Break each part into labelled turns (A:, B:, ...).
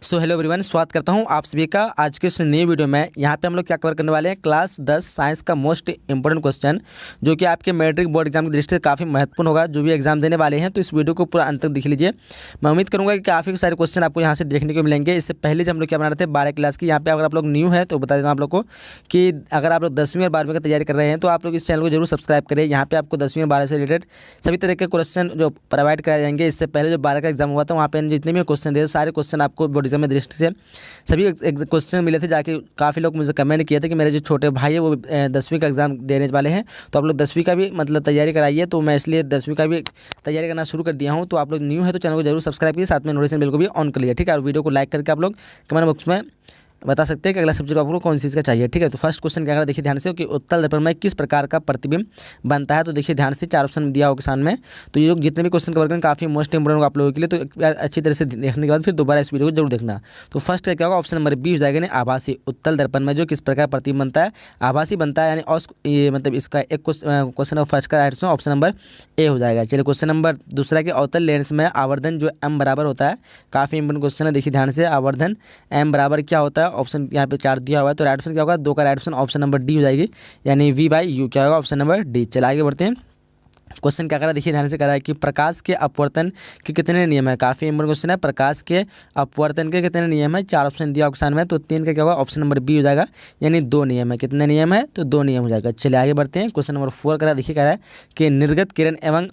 A: So hello everyone, स्वागत करता हूं आप सभी का आज के इस नई वीडियो में। यहां पे हम लोग क्या कवर करने वाले हैं, क्लास 10 साइंस का मोस्ट इंपॉर्टेंट क्वेश्चन जो कि आपके मैट्रिक बोर्ड एग्जाम की दृष्टि से काफ़ी महत्वपूर्ण होगा। जो भी एग्जाम देने वाले हैं तो इस वीडियो को पूरा अंत तक देख लीजिए। मैं उम्मीद करूँगा कि काफ़ी सारे क्वेश्चन आपको यहाँ से देखने को मिलेंगे। इससे पहले जब हम लोग क्या बना रहे थे 12 क्लास की, यहाँ पे अगर आप लोग न्यू है तो बता देता हूँ आप लोग को कि अगर आप लोग 10वीं और 12वीं की तैयारी कर रहे हैं तो आप लोग इस चैनल को जरूर सब्सक्राइब करें। यहाँ पे आपको 10वीं और 12 से रिलेटेड सभी तरह के क्वेश्चन जो प्रोवाइड कराए जाएंगे। इससे पहले जो 12 का एग्जाम हुआ था वहाँ पे जितने भी क्वेश्चन दिए सारे क्वेश्चन आपको बोर्ड एग्जाम में दृष्टि से सभी क्वेश्चन मिले थे। जाके काफ़ी लोग मुझे कमेंट किए थे कि मेरे जो छोटे भाई है वो 10वीं का एग्ज़ाम देने वाले हैं, तो आप लोग 10वीं का भी मतलब तैयारी कराइए। तो मैं इसलिए 10वीं का भी तैयारी करना शुरू कर दिया हूँ। तो आप लोग न्यू है तो चैनल को जरूर सब्सक्राइब कीजिए, साथ में नोटिफिकेशन बेल को भी ऑन कर लीजिए, ठीक है। और वीडियो को लाइक करके आप लोग कमेंट बॉक्स में बता सकते हैं कि अगला सब्जेक्ट आपको कौन सी चीज़ का चाहिए, ठीक है। तो फर्स्ट क्वेश्चन क्या कर देखिए ध्यान से कि उत्तल दर्पण में किस प्रकार का प्रतिबिंब बनता है। तो देखिए ध्यान से 4 ऑप्शन दिया हो किसान में। तो ये जितने भी क्वेश्चन कवर करें काफ़ी मोस्ट इंपोर्टेंट होगा आप लोगों के लिए। तो अच्छी तरह से देखने के बाद फिर दोबारा इस वीडियो को जरूर देखना। तो फर्स्ट क्या होगा, ऑप्शन नंबर बी हो जाएगा। आभासी उत्तल दर्पण में जो किस प्रकार प्रतिबिंब बनता है, आभासी बनता है, यानी ये मतलब इसका एक क्वेश्चन फर्स्ट का राइट ऑप्शन नंबर ए हो जाएगा। चलिए क्वेश्चन नंबर दूसरा के अवतल लेंस में आवर्धन जो एम बराबर होता है, काफ़ी इंपोर्टेंट क्वेश्चन है। देखिए ध्यान से आवर्धन एम बराबर क्या होता है, ऑप्शन यहाँ पे 4 दिया हुआ है। तो राइट ऑप्शन क्या होगा, 2 का राइट ऑप्शन नंबर डी हो जाएगी, यानी V/U क्या होगा, ऑप्शन नंबर डी। चलिए आगे बढ़ते हैं। क्वेश्चन क्या करा देखिए ध्यान से करा है कि प्रकाश के अपवर्तन के कितने नियम है। काफ़ी इंपोर्टेंट क्वेश्चन है, प्रकाश के अपवर्तन के कितने नियम है। 4 ऑप्शन दिया ऑप्शन में, तो 3 का क्या होगा, ऑप्शन नंबर बी हो जाएगा, यानी 2 नियम है। कितने नियम है, तो 2 नियम हो जाएगा। चलिए आगे बढ़ते हैं। क्वेश्चन नंबर 4 करा देखिए कह रहा है कि निर्गत किरण एवं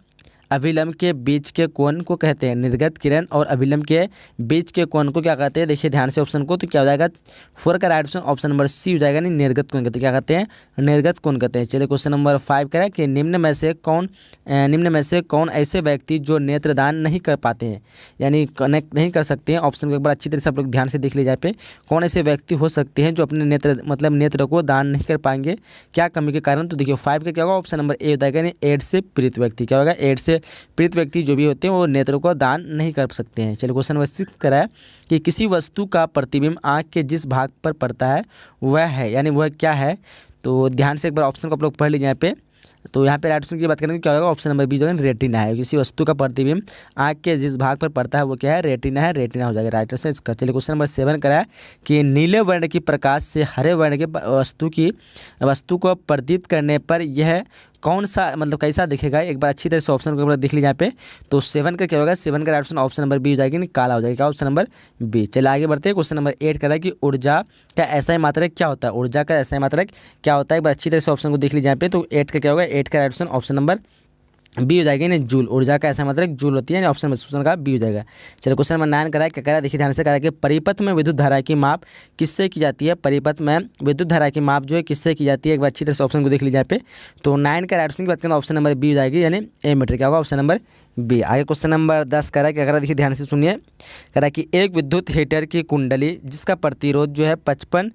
A: अभिलंब के बीच के कोण को कहते हैं। निर्गत किरण और अभिलंब के बीच के कोण को क्या कहते हैं। देखिए ध्यान से ऑप्शन को, तो क्या हो जाएगा 4 का राइट ऑप्शन नंबर सी हो जाएगा, नहीं निर्गत कोण कहते हैं। क्या कहते हैं, निर्गत कोण कहते हैं। चलिए क्वेश्चन नंबर 5 करें कि निम्न में से कौन ऐसे व्यक्ति जो नेत्रदान नहीं कर पाते हैं, यानी कनेक्ट नहीं कर सकते हैं। ऑप्शन को एक बार अच्छी तरह से आप लोग ध्यान से देख लीजिए पे कौन ऐसे व्यक्ति हो सकते हैं जो अपने नेत्र को दान नहीं कर पाएंगे, क्या कमी के कारण। तो देखिए 5 का क्या होगा, ऑप्शन नंबर ए हो जाएगा, यानी एड्स से पीड़ित व्यक्ति। क्या होगा, एड्स से पीड़ित व्यक्ति जो भी होते हैं वो नेत्र को दान नहीं कर सकते हैं। चलिए क्वेश्चन नंबर 6 करा है कि किसी वस्तु का प्रतिबिंब आँख के जिस भाग पर पड़ता है वह है, यानी वह क्या है। तो ध्यान से एक बार ऑप्शन को आप लोग पढ़ लीजिए यहाँ पे। तो यहाँ पे राइट ऑप्शन की बात करेंगे क्या होगा, ऑप्शन नंबर बी जो है रेटिना है। किसी वस्तु का प्रतिबिंब आँख के जिस भाग पर पड़ता है वो क्या है, रेटिना है, रेटिना हो जाएगा राइट ऑप्शन इसका। चलिए क्वेश्चन नंबर 7 करा है कि नीले वर्ण की प्रकाश से हरे वर्ण के वस्तु को प्रदीप्त करने पर यह कौन सा मतलब कैसा दिखेगा। एक बार अच्छी तरह से ऑप्शन को एक बार देख लीजिए यहाँ पे। तो 7 का क्या होगा, 7 का राइट ऑप्शन नंबर बी हो जाएगी, नहीं काला हो जाएगा। क्या ऑप्शन नंबर बी। चलिए आगे बढ़ते हैं। क्वेश्चन नंबर 8 करा है कि ऊर्जा का ऐसा मात्रक क्या होता है। ऊर्जा का ऐसा मात्रक क्या होता है, एक बार अच्छी तरह से ऑप्शन को देख लीजिए यहाँ पे। तो 8 का क्या होगा, 8 का राइट ऑप्शन नंबर बी हो जाएगी, नहीं जूल। ऊर्जा का ऐसा मतलब जूल होती है, ऑप्शन में का बी हो जाएगा। चलिए क्वेश्चन नंबर 9 करा है क्या करा है, देखिए ध्यान से करा है कि परिपथ में विद्युत धारा की माप किससे की जाती है। परिपथ में विद्युत धारा की माप जो है किससे की जाती है, एक बार अच्छी तरह से ऑप्शन को देख लीजिए यहाँ पे। तो 9 का राइट ऑप्शन की बात करें ऑप्शन नंबर बी हो जाएगी, यानी ए मीटर। क्या होगा, ऑप्शन नंबर बी। आगे क्वेश्चन नंबर 10 करा है क्या करा, देखिए ध्यान से सुनिए। करा कि एक विद्युत हीटर की कुंडली जिसका प्रतिरोध जो है 55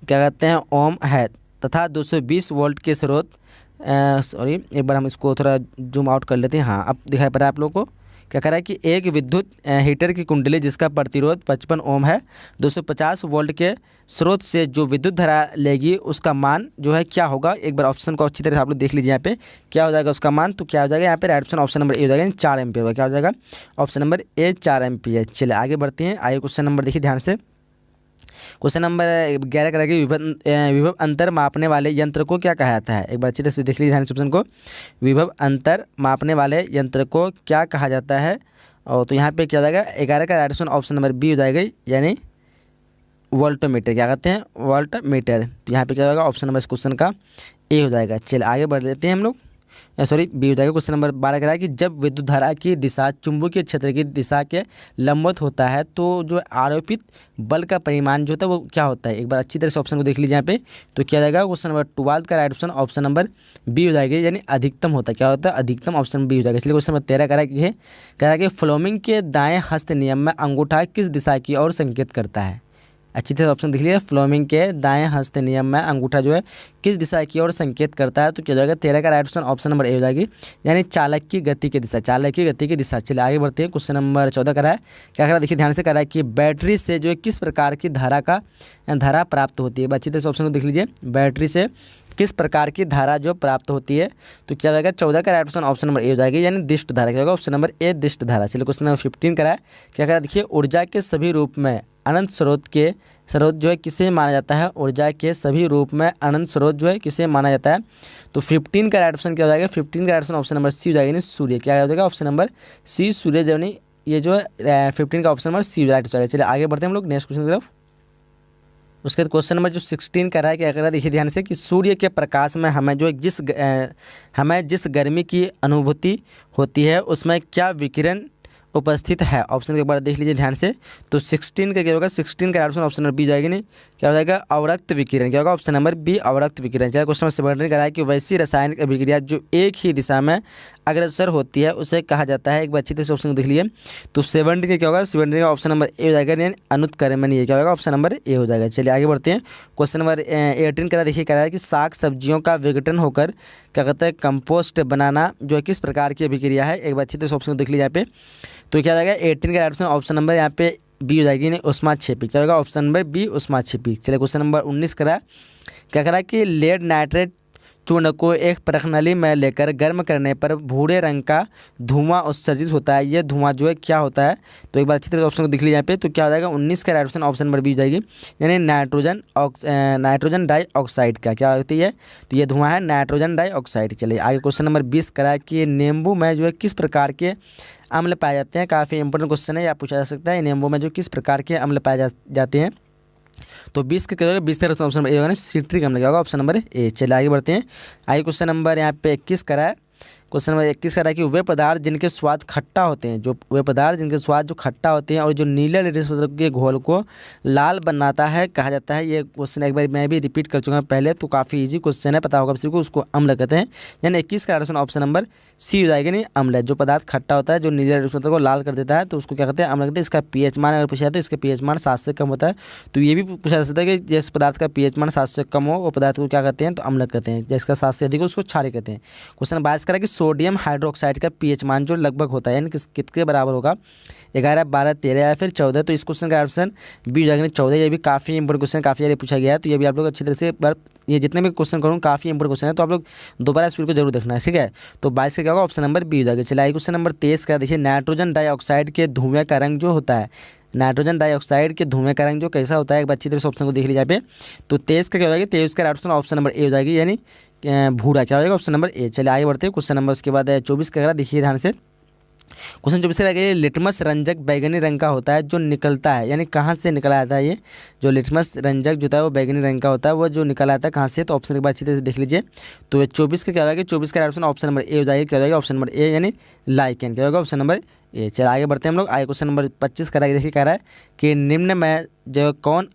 A: क्या कहते हैं ओम है तथा 220 वोल्ट के स्रोत सॉरी एक बार हम इसको थोड़ा जूम आउट कर लेते हैं। हाँ अब दिखाई पड़ रहा है आप लोगों को। क्या कह रहा है कि एक विद्युत हीटर की कुंडली जिसका प्रतिरोध 55 ओम है, 250 वोल्ट के स्रोत से जो विद्युत धारा लेगी उसका मान जो है क्या होगा। एक बार ऑप्शन को अच्छी तरह से आप लोग देख लीजिए यहाँ पे क्या हो जाएगा उसका मान। तो क्या हो जाएगा यहाँ पे राइट ऑप्शन नंबर ए हो जाएगा, 4 एम्पियर होगा। क्या हो जाएगा, ऑप्शन नंबर ए 4 एम्पियर। चलिए आगे बढ़ते हैं। आगे क्वेश्चन नंबर देखिए ध्यान से। क्वेश्चन नंबर 11 करा कि विभव अंतर मापने वाले यंत्र को क्या कहा जाता है। एक बार अच्छी तरह से देख लीजिए ध्यान से ऑप्शन को। विभव अंतर मापने वाले यंत्र को क्या कहा जाता है। और तो यहाँ पे क्या हो जाएगा, 11 का राइट ऑप्शन नंबर बी हो जाएगा, यानी वोल्टमीटर। क्या कहते हैं, वोल्टमीटर। तो यहाँ पे क्या होगा, ऑप्शन नंबर इस क्वेश्चन का ए हो जाएगा। चलिए आगे बढ़ लेते हैं हम लोग, सॉरी बी हो जाएगा। क्वेश्चन नंबर 12 करा है कि जब विद्युत धारा की दिशा चुंबकीय क्षेत्र की दिशा के लंबवत होता है तो जो आरोपित बल का परिमाण जो होता है वो क्या होता है। एक बार अच्छी तरह से ऑप्शन को देख लीजिए यहाँ पे। तो क्या जाएगा, क्वेश्चन नंबर 12 का राइट ऑप्शन नंबर बी हो जाएगा, यानी अधिकतम होता है। क्या होता है, अधिकतम, ऑप्शन बी हो जाएगा। इसलिए क्वेश्चन नंबर 13 कह रहा है कि फ्लोमिंग के दाएँ हस्त नियम में अंगूठा किस दिशा की ओर संकेत करता है। अच्छी तरह ऑप्शन देख लीजिए। फ्लोमिंग के दाएं हस्त नियम में अंगूठा जो है किस दिशा की ओर संकेत करता है। तो क्या जाएगा, 13 का राइट ऑप्शन नंबर ए हो जाएगी, यानी चालक की गति की दिशा, चालक की गति की दिशा। चलिए आगे बढ़ते हैं। क्वेश्चन नंबर 14 करा है क्या करा, देखिए ध्यान से करा है कि बैटरी से जो है किस प्रकार की धारा प्राप्त होती है। अच्छी तरह से ऑप्शन को देख लीजिए। बैटरी से किस प्रकार की धारा जो प्राप्त होती है। तो क्या जाएगा, 14 का राइट ऑप्शन नंबर ए हो जाएगी, यानी दिष्ट धारा। क्या होगा, ऑप्शन नंबर ए दिष्ट धारा। चलिए क्वेश्चन नंबर 15 करा है क्या करा, देखिए ऊर्जा के सभी रूप में अनंत स्रोत जो है किसे माना जाता है? ऊर्जा के सभी रूप में अनंत स्रोत जो है किसे माना जाता है? तो 15 का राइट ऑप्शन क्या हो जाएगा? 15 का right option option number C हो जाएगा, यानी सूर्य। क्या हो जाएगा? ऑप्शन नंबर सी सूर्य, यानी ये जो है 15 का ऑप्शन नंबर सी राइट हो जाएगा। चलिए आगे बढ़ते हैं हम लोग नेक्स्ट क्वेश्चन की तरफ। उसके बाद क्वेश्चन नंबर जो 16 का रहा है, क्या कह रहा है देखिए ध्यान से, कि सूर्य के प्रकाश में हमें जो हमें जिस गर्मी की अनुभूति होती है उसमें क्या विकिरण उपस्थित है? ऑप्शन के बार देख लीजिए ध्यान से। तो 16 का क्या होगा? 16 का ऑप्शन ऑप्शन नंबर बी जाएगी, नहीं क्या हो जाएगा? अवरक्त विकिरण। क्या होगा? ऑप्शन नंबर बी अवरक्त विकिरण। क्या क्वेश्चन नंबर 17 का रहा है कि वैसी रासायनिक अभिक्रिया जो एक ही दिशा में अग्रसर होती है उसे कहा जाता है। एक बार अच्छी तरह से ऑप्शन को देख लीजिए। तो 17 का क्या होगा? 17 का ऑप्शन नंबर ए हो जाएगा, यानी अनुत्क्रमणीय। क्या होगा? ऑप्शन नंबर ए हो जाएगा। चलिए आगे बढ़ते हैं। क्वेश्चन नंबर 18 का देखिए, कह रहा है कि साग सब्जियों का विघटन होकर क्या कहते हैं कंपोस्ट बनाना जो है किस प्रकार की अभिक्रिया है? एक बार अच्छी तरह से ऑप्शन को देख लीजिए यहाँ पे। तो क्या जाएगा? 18 का ऑप्शन ऑप्शन नंबर यहाँ पे बी हो जाएगी, नहीं ऊष्माक्षेपी। क्या होगा? ऑप्शन नंबर बी ऊष्माक्षेपी। चलिए क्वेश्चन नंबर 19 करा, क्या करा कि लेड नाइट्रेट चूर्ण को एक प्रणाली में लेकर गर्म करने पर भूरे रंग का धुआं उत्सर्जित होता है। ये धुआं जो है क्या होता है? तो एक बार अच्छी तरह से ऑप्शन को देख लीजिए यहाँ पे। तो क्या हो जाएगा? 19 का right option option number B हो जाएगी, यानी नाइट्रोजन डाइऑक्साइड का क्या होती है? तो ये धुआं है नाइट्रोजन डाइऑक्साइड। चलिए आगे क्वेश्चन नंबर 20 करा कि नींबू में जो है किस प्रकार के अम्ल पाए जाते हैं? काफ़ी इंपॉर्टेंट क्वेश्चन है, या पूछा जा सकता है नींबू में जो किस प्रकार के अम्ल पाए जाते हैं? तो 20 का क्या होगा? 20 का ऑप्शन नंबर ए होगा, सिट्रिक अम्ल। क्या होगा? Option number A. चलिए आगे बढ़ते हैं। आगे क्वेश्चन नंबर यहाँ पे 21 करा है। क्वेश्चन नंबर 21 करा है कि वे पदार्थ जिनके स्वाद खट्टा होते हैं, जो खट्टा होते हैं और जो नीले लिट्मस पेपर के घोल को लाल बनाता है कहा जाता है। ये क्वेश्चन एक बार मैं भी रिपीट कर चुका हूँ पहले, तो काफ़ी इजी क्वेश्चन है, पता होगा किसी को। उसको अम्ल कहते हैं, यानी 21 का ऑप्शन नंबर सी हो जाएगा, नहीं अम्ल। जो पदार्थ खट्टा होता है जो नीले लिट्मस पेपर को लाल कर देता है तो उसको क्या कहते हैं? अम्ल कहते हैं। इसका पीएच मान अगर पूछा जाए तो इसका पीएच मान 7 से कम होता है। तो ये भी पूछा जा सकता है कि जिस पदार्थ का पीएच मान 7 से कम हो वो पदार्थ को क्या कहते हैं? तो अम्ल कहते हैं। जिसका 7 से अधिक हो उसको क्षारीय कहते हैं। क्वेश्चन 22 करा कि सोडियम हाइड्रोक्साइड का पीएच मान जो लगभग होता है, यानी किसके बराबर होगा? 11, 12, 13 या फिर 14। तो इस क्वेश्चन का ऑप्शन बी हो जाएगा, 14। ये भी काफ़ी इंपॉर्टेंट क्वेश्चन, काफ़ी ज़्यादा पूछा गया है। तो ये भी आप लोग अच्छी तरह से ये जितने भी क्वेश्चन करूँ काफ़ी इंपॉर्टेंट क्वेश्चन है, तो आप लोग दोबारा इस वीडियो को जरूर देखना है, ठीक है। तो 22 का क्या होगा? ऑप्शन नंबर बी हो जाएगा। चलिए क्वेश्चन नंबर 23 का देखिए, नाइट्रोजन डाइऑक्साइड के धुएं का रंग जो होता है, नाइट्रोजन डाइऑक्साइड के धुएं का रंग जो कैसा होता है? एक अच्छी तरह से ऑप्शन को देख लीजिए यहाँ पे। तो 23 का क्या हो जाएगा? 23 का ऑप्शन ऑप्शन नंबर ए हो जाएगी, यानी भूरा। क्या हो जाएगा? Option number A. चलिए आगे बढ़ते हैं। क्वेश्चन नंबर उसके बाद 24 का देखिए ध्यान से। क्वेश्चन 24 का लिटमस रंजक बैगनी रंग का होता है जो निकलता है, यानी कहाँ से निकला आता है? ये जो लिटमस रंजक जो होता है वो बैगनी रंग का होता है, वो जो निकल आता है कहाँ से? तो ऑप्शन एक बार अच्छी तरह से देख लीजिए। तो 24 का क्या होगा? 24 का ऑप्शन ऑप्शन नंबर ए हो जाएगा। क्या हो जाएगा? ऑप्शन नंबर ए, यानी लाइकेन। क्या होगा? Option number A. चलिए आगे बढ़ते हैं हम लोग। आगे क्वेश्चन नंबर 25 का देखिए, कह रहा है कि निम्न में जो कौन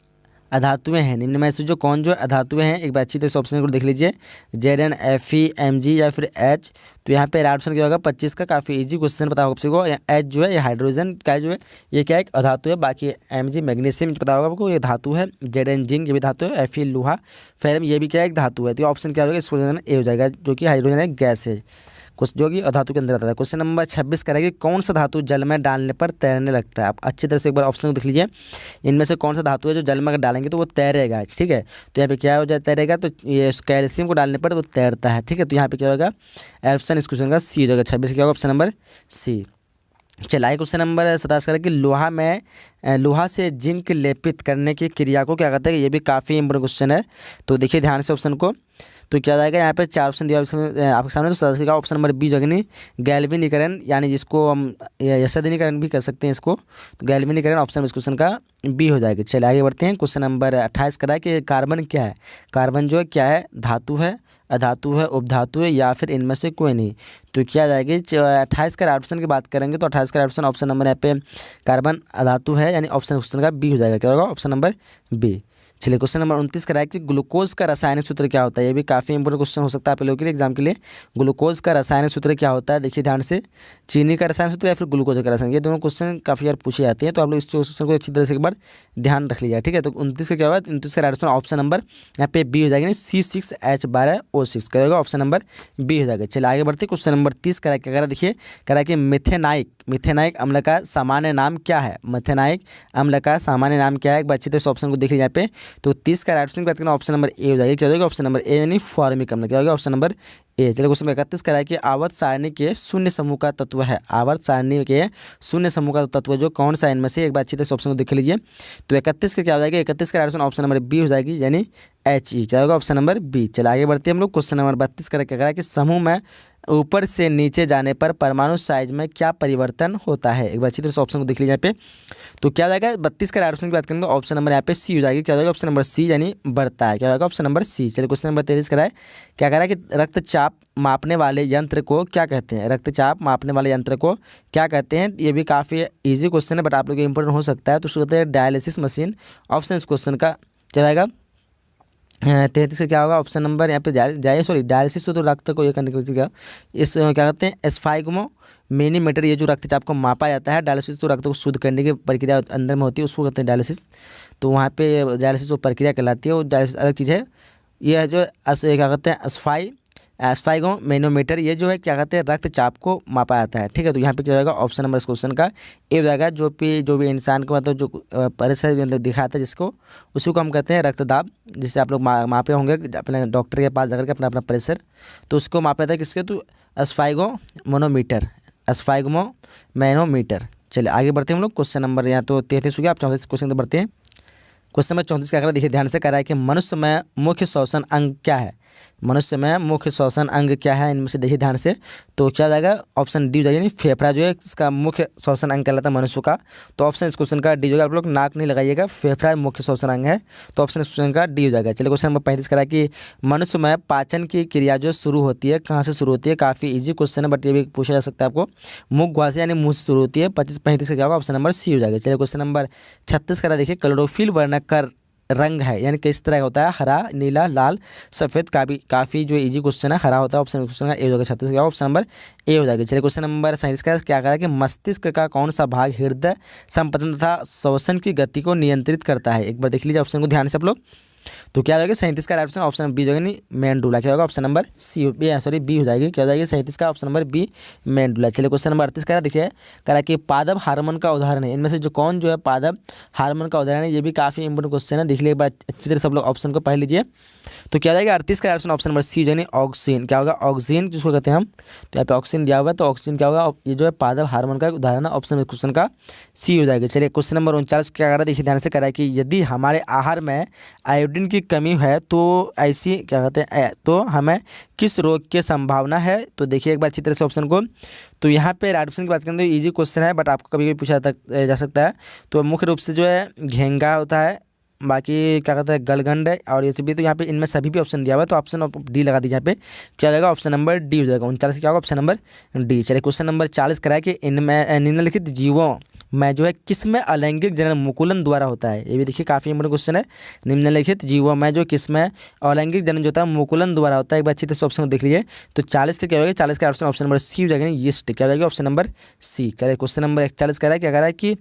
A: अधातुएं हैं? निम्न में से जो कौन जो अधातुएं हैं? एक बार अच्छी तरह से ऑप्शन को देख लीजिए, Zn, Fe, Mg या फिर H। तो यहाँ पे राइट ऑप्शन क्या होगा? 25 का। काफ़ी इजी क्वेश्चन पता होगा आपको। H जो है ये हाइड्रोजन का जो है ये क्या एक अधातु है। बाकी Mg मैग्नीशियम पता होगा आपको, ये धातु है। Zn जिंक ये भी धातु है। Fe लोहा, फेरम ये भी क्या एक धातु है। तो ऑप्शन क्या होगा? इस क्वेश्चन ए हो जाएगा, जो कि हाइड्रोजन है, गैस है, कुछ जो कि धातु के अंदर आता है। क्वेश्चन नंबर 26 करेंगे, कौन सा धातु जल में डालने पर तैरने लगता है? आप अच्छी तरह से एक बार ऑप्शन को देख लीजिए, इनमें से कौन सा धातु है जो जल में अगर डालेंगे तो वो तैरेगा, ठीक है। तो यहाँ पे क्या हो जाए तैरेगा? तो ये कैल्शियम को डालने पर वो तैरता है, ठीक है। तो यहाँ पे क्या होगा? ऑप्शन इस क्वेश्चन का सी हो जाएगा। 26 क्या होगा? Option number C. चलाइए क्वेश्चन नंबर 27 करें कि लोहा से जिंक लेपित करने की क्रिया को क्या कहते हैं? ये भी काफ़ी इंपॉर्टेंट क्वेश्चन है, तो देखिए ध्यान से ऑप्शन को। तो क्या जाएगा? यहाँ पे 4 ऑप्शन दिया आपके सामने। तो 27 का ऑप्शन नंबर बी जगनी गैल्वेनीकरण, यानी जिसको हम यशदनीकरण भी कर सकते हैं इसको। तो गैल्वेनीकरण ऑप्शन इस क्वेश्चन का बी हो जाएगा। चलिए आगे बढ़ते हैं। क्वेश्चन नंबर 28 करा है कि कार्बन क्या है? कार्बन जो है क्या है? धातु है, अधातु है, उपधातु है, या फिर इनमें से कोई नहीं। तो क्या जाएगी? 28 का ऑप्शन की बात करेंगे तो 28 का ऑप्शन नंबर यहाँ पे कार्बन अधातु है, यानी ऑप्शन क्वेश्चन का बी हो जाएगा। क्या होगा? Option number B. चलिए क्वेश्चन नंबर 29 करा है कि ग्लूकोज का रासायनिक सूत्र क्या होता है? ये भी काफ़ी इंपॉर्टेंट क्वेश्चन हो सकता है आप लोगों के लिए एग्जाम के लिए। ग्लूकोज का रासायनिक सूत्र क्या होता है? देखिए ध्यान से, चीनी का रासायनिक सूत्र या फिर ग्लूकोज का रासायनिक, ये दोनों क्वेश्चन काफ़ी बार पूछे जाते हैं, तो आप लोग इस क्वेश्चन को अच्छी तरह से एक बार ध्यान रख लीजिए, ठीक है। तो 29 का क्या होगा? 29 का ऑप्शन नंबर यहाँ पे बी हो जाएगा, C6H12O6 क्या होगा? ऑप्शन नंबर बी हो जाएगा। चलिए आगे बढ़ते। क्वेश्चन नंबर 30 करा क्या करा? देखिए करा कि मिथेनाइक अम्ल का सामान्य नाम क्या है? मिथेनाइक अम्ल का सामान्य नाम क्या है? एक बार अच्छी तरह से ऑप्शन को देख लीजिए यहाँ पे। तो 30 का राइट ऑप्शन की बात करें ऑप्शन नंबर ए हो जाएगी। क्या हो जाएगा ऑप्शन नंबर ए यानी फॉर्मिकम्ल। क्या होगा ऑप्शन नंबर ए। चलिए क्वेश्चन नंबर 31 कराए कि आवर्त सारणी के शून्य समूह का तत्व है। आवर्त सारणी के शून्य समूह का तत्व जो कौन सा इनमें से, एक बार अच्छी तरह से ऑप्शन को देख लीजिए। तो 31 का क्या हो जाएगा, 31 का right option option number B हो जाएगी यानी HE। क्या होगा ऑप्शन नंबर बी। चलिए आगे बढ़ते हैं हम लोग। क्वेश्चन नंबर 32 का क्या करा है कि समूह में ऊपर से नीचे जाने पर परमाणु साइज में क्या परिवर्तन होता है। एक बार अच्छी तरह से ऑप्शन को देख लीजिए यहाँ पे। तो क्या हो जाएगा 32 का राइट ऑप्शन की बात करेंगे तो ऑप्शन नंबर यहाँ पे सी हो जाएगी। क्या हो जाएगा ऑप्शन नंबर सी यानी बढ़ता है। क्या होगा ऑप्शन नंबर सी। चलिए क्वेश्चन नंबर 33 का है क्या कह रहा है कि रक्तचाप मापने वाले यंत्र को क्या कहते हैं। रक्तचाप मापने वाले यंत्र को क्या कहते हैं। ये भी काफ़ी ईजी क्वेश्चन है बट आप लोग इंपॉर्टेंट हो सकता है। तो उसको कहते हैं डायलिसिस मशीन। ऑप्शन इस क्वेश्चन का क्या जाएगा 33 का क्या होगा ऑप्शन नंबर यहाँ पे जाइए सॉरी डायलिसिस तो रक्त को ये करने के क्या इस क्या कहते हैं एस्फाइगमो मिलीमीटर। ये जो रक्तचाप को मापा जाता है, डायलिसिस तो रक्त को शुद्ध करने की प्रक्रिया अंदर में होती है, उसको कहते हैं डायलिसिस। तो वहाँ पे डायलिसिस वो प्रक्रिया कहलाती है, वो डायलिसिस अलग चीज़ है। ये है जो क्या कहते हैं एस्फाइगो मैनोमीटर, ये जो है क्या कहते हैं रक्तचाप को मापा जाता है। ठीक है, तो यहाँ पे क्या होगा ऑप्शन नंबर इस क्वेश्चन का ए हो जाएगा। जो भी इंसान को मतलब जो परिसर दिखाता है जिसको, उसी को हम कहते हैं रक्तदाब। जिससे आप लोग मापे होंगे अपने डॉक्टर के पास जाकर के अपना अपना प्रेशर, तो उसको मापा जाता है किसके, तो एस्फाइगो मैनोमीटर, एस्फाइगो मैनोमीटर। चलिए आगे बढ़ते हैं हम लोग। क्वेश्चन नंबर यहाँ तो 33 हो गया, आप 34 क्वेश्चन तक बढ़ते हैं। क्वेश्चन नंबर 34 क्या कर रहा है देखिए ध्यान से, कह रहा है कि मनुष्य में मुख्य श्वसन अंग क्या है। मनुष्य में मुख्य श्वसन अंग क्या है, इनमें से देखिए ध्यान से। तो क्या जाएगा ऑप्शन डी हो जाएगा, यानी फेफड़ा जो है इसका मुख्य श्वसन अंग कहलाता है मनुष्य का। तो ऑप्शन इस क्वेश्चन का डी हो जाएगा। आप लोग नाक नहीं लगाइएगा, फेफड़ा मुख्य श्वसन अंग है, तो ऑप्शन इस क्वेश्चन का डी हो जाएगा। चलिए क्वेश्चन नंबर 35 करा कि मनुष्य में पाचन की क्रिया जो शुरू होती है कहाँ से शुरू होती है। काफ़ी ईजी क्वेश्चन है बट ये भी पूछा जा सकता है आपको। मुख गुहा से यानी मुँह से शुरू होती है। 35 का क्या होगा ऑप्शन नंबर सी हो जाएगा। चलिए क्वेश्चन नंबर 36 करा देखिए, क्लोरोफिल वर्णक का रंग है यानी किस तरह होता है, हरा, नीला, लाल, सफ़ेद। काफ़ी जो इजी क्वेश्चन है, हरा होता है। ऑप्शन क्वेश्चन का ए हो जाएगा। 36 का ऑप्शन नंबर ए हो जाएगा। चलिए क्वेश्चन नंबर 37 का क्या कह रहा है कि मस्तिष्क का कौन सा भाग हृदय संपतन तथा श्वसन की गति को नियंत्रित करता है। एक बार देख लीजिए ऑप्शन को ध्यान से आप लोग। तो क्या हो जाएगा 37 का ऑप्शन ऑप्शन बी हो जाएगा, नहीं मेंडुला। क्या होगा ऑप्शन नंबर बी हो जाएगी। क्या हो जाएगी 37 का ऑप्शन नंबर बी मेंडुला। चलिए क्वेश्चन नंबर 38 का देखिए, कह रहा है कि पादप हार्मोन का उदाहरण है। इनमें से जो कौन जो है पादप हार्मोन का उदाहरण है, ये भी काफ़ी इंपोर्टेंट क्वेश्चन है। देख लीजिए एक बार अच्छी तरह सब लोग ऑप्शन को पढ़ लीजिए। तो क्या हो जाएगा 38 का ऑप्शन नंबर सी यानी ऑक्सीजन। क्या होगा ऑक्सीजन जिसको कहते हैं हम, तो यहाँ पे ऑक्सीजन दिया हुआ है, तो ऑक्सीजन क्या होगा, ये जो है पादप हार्मोन का उदाहरण है। ऑप्शन क्वेश्चन का सी हो जाएगा। चलिए क्वेश्चन नंबर 39 क्या कर रहा है देखिए ध्यान से, कह रहा है कि यदि हमारे आहार में आयोडीन की कमी है तो ऐसी क्या कहते हैं तो हमें किस रोग की संभावना है। तो देखिए एक बार अच्छी तरह से ऑप्शन को। तो यहाँ पे राइट ऑप्शन की बात करें तो इजी क्वेश्चन है बट आपको कभी कभी पूछा जा सकता है। तो मुख्य रूप से जो है घेंगा होता है, बाकी क्या कहते हैं गलगंड है और ये सभी। तो यहाँ पे इनमें सभी भी ऑप्शन दिया हुआ है, तो ऑप्शन डी लगा दीजिए। यहाँ पे क्या हो जाएगा ऑप्शन नंबर डी हो जाएगा। 39 क्या होगा ऑप्शन नंबर डी। चलिए क्वेश्चन नंबर 40 कराए कि इनमें निम्नलिखित जीवों में जो है किसमें अलैंगिक जनन मुकुलन द्वारा होता है। ये भी देखिए काफ़ी इंपोर्टेंट क्वेश्चन है। निम्नलिखित जीवों में जो किसमें अलैंगिक जनन जो होता है मुकुलन द्वारा होता है। एक बार अच्छी तरह से ऑप्शन को देख लीजिए। तो 40 का क्या होगा, 40 का ऑप्शन नंबर सी हो जाएगा, यीस्ट। क्या हो जाएगा ऑप्शन नंबर सी। कह क्वेश्चन नंबर 41 कह रहा है क्या कह रहा है कि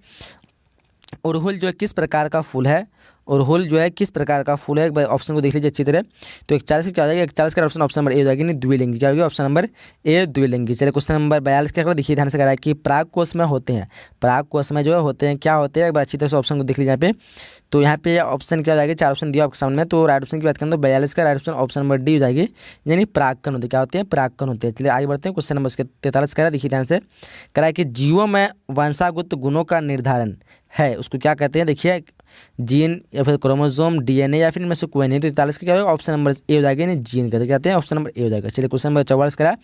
A: अड़हुल जो है किस प्रकार का फूल है। अड़हुल जो है किस प्रकार का फूल है, एक बार ऑप्शन को देख लीजिए अच्छी तरह। तो 41 का क्या हो जाएगा, 41 का ऑप्शन नंबर ए हो जाएगी, नहीं द्विलिंगी। क्या होगी ऑप्शन नंबर ए द्विलिंगी। चलिए क्वेश्चन नंबर 42 क्या देखिए ध्यान से कह रहा है कि पराग कोष में होते हैं। पराग कोष में जो है होते हैं क्या होते हैं, एक बार अच्छी तरह से ऑप्शन को देख लीजिए यहाँ पे। तो यहाँ पे ऑप्शन क्या हो जाएगा, 4 ऑप्शन दिया आपके सामने। तो राइट ऑप्शन की बात करें तो 42 का right option option number D हो जाएगी, यानी परागकण होते हैं। क्या होते हैं, परागकण होते हैं। चलिए आगे बढ़ते हैं। क्वेश्चन नंबर 43 कह रहा है देखिए ध्यान से, कह रहा है कि जीवों में वंशागत गुणों का निर्धारण है, उसको क्या कहते हैं। देखिए जीन या फिर क्रोमोसोम, डीएनए या फिर इनमें से कोई नहीं। तो 43 का क्या होगा ऑप्शन नंबर ए हो जाएगा, नहीं जीन कहते हैं। ऑप्शन नंबर ए हो जाएगा। चलिए क्वेश्चन नंबर 44 करा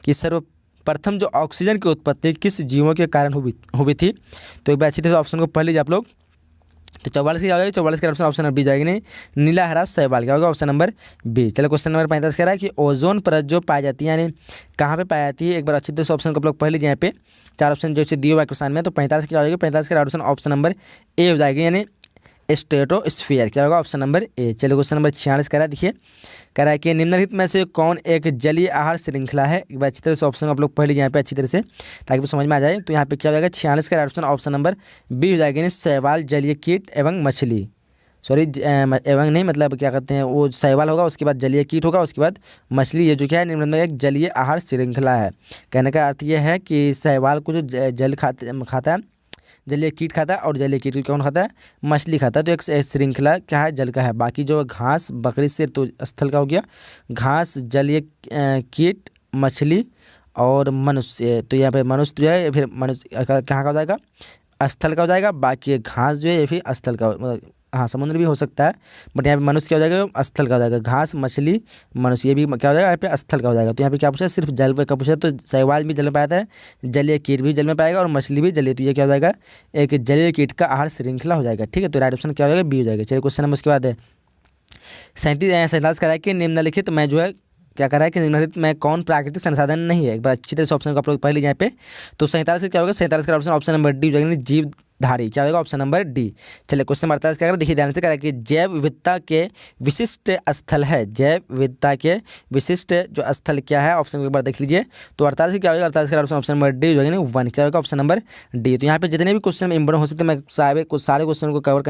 A: कि सर्वप्रथम जो ऑक्सीजन की उत्पत्ति किस जीवों के कारण हुई थी। तो एक बार अच्छी तरह से ऑप्शन को पढ़ लीजिए आप लोग। तो 44 की क्या होगा, 44 का ऑप्शन नंबर बी जाएगी, नहीं नीला, हरा, शैवाल। क्या होगा ऑप्शन नंबर बी। चलो क्वेश्चन नंबर 45 कह रहा है कि ओजोन परत जो पाई जाती है यानी कहाँ पे पाई जाती है। एक बार अच्छी तरह से ऑप्शन को आप लोग पढ़ लीजिए। यहाँ पे 4 ऑप्शन जो दिए हुआ क्वेश्चन में। तो 45 की क्या हो जाएगी, 45 का ऑप्शन ऑप्शन नंबर ए हो जाएगी, यानी स्ट्रेटोस्फीयर। क्या होगा ऑप्शन नंबर ए। चलिए क्वेश्चन नंबर 46 कह रहा है देखिए, कह रहा है कि निम्नलिखित में से कौन एक जलीय आहार श्रृंखला है। एक बार अच्छी तरह से ऑप्शन आप लोग पढ़ लीजिए यहाँ पे अच्छी तरह से ताकि समझ में आ जाए। तो यहाँ पे क्या हो जाएगा 46 का ऑप्शन ऑप्शन नंबर बी हो जाएगी, शैवाल, जलीय कीट एवं मछली। सॉरी एवं नहीं, मतलब क्या कहते हैं वो शैवाल होगा, उसके बाद जलीय कीट होगा, उसके बाद मछली। ये जो क्या है निम्न में एक जलीय आहार श्रृंखला है। कहने का अर्थ ये है कि शैवाल को जो जल खाता है, जलीय कीट खाता है और जलीय कीट को कौन खाता है, मछली खाता है। तो एक श्रृंखला क्या है, जल का है। बाकी जो घास बकरी से तो स्थल का हो गया, घास जलीय कीट मछली और मनुष्य। तो यहाँ पे मनुष्य जो है या फिर मनुष्य कहाँ का हो जाएगा, स्थल का हो जाएगा। बाकी ये घास जो है ये फिर स्थल का हाँ समुद्र भी हो सकता है, बट यहाँ पे मनुष्य क्या हो जाएगा, स्थल का हो जाएगा। घास मछली मनुष्य ये भी क्या हो जाएगा, यहाँ पे स्थल का हो जाएगा। तो यहाँ पे क्या पूछा है, सिर्फ जल का पूछा है। तो शैवाल भी जल में पाया है, जलीय कीट भी जल में पाएगा और मछली भी जलीय। तो ये क्या हो जाएगा, एक जलीय कीट का आहार श्रृंखला हो जाएगा। ठीक है, तो राइट ऑप्शन क्या हो जाएगा, बी हो जाएगा। चलिए क्वेश्चन नंबर उसके बाद है 37 कह रहा है कि निम्नलिखित में जो है क्या कर रहा है कि निम्नलिखित में कौन प्राकृतिक संसाधन नहीं है। एक बार अच्छी तरह से ऑप्शन को आप लोग पढ़ लीजिए यहाँ पे। तो 47 से क्या होगा, 47 का ऑप्शन नंबर डी हो जाएगा, जीवधारी क्या होगा, ऑप्शन नंबर डी। चलिए क्वेश्चन नंबर 48 क्या करें, देखिए ध्यान से कह रहा है कि जैव विविधता के विशिष्ट स्थल है। जैव विविधता के विशिष्ट जो स्थल क्या है, ऑप्शन एक बार देख लीजिए। तो 48 क्या होगा, 48 का ऑप्शन नंबर डी हो जाएगा, 1 क्या होगा, ऑप्शन नंबर डी। तो यहाँ पे जितने भी क्वेश्चन इंपॉर्टेंट हो सकते हैं मैं सारे क्वेश्चन को कवर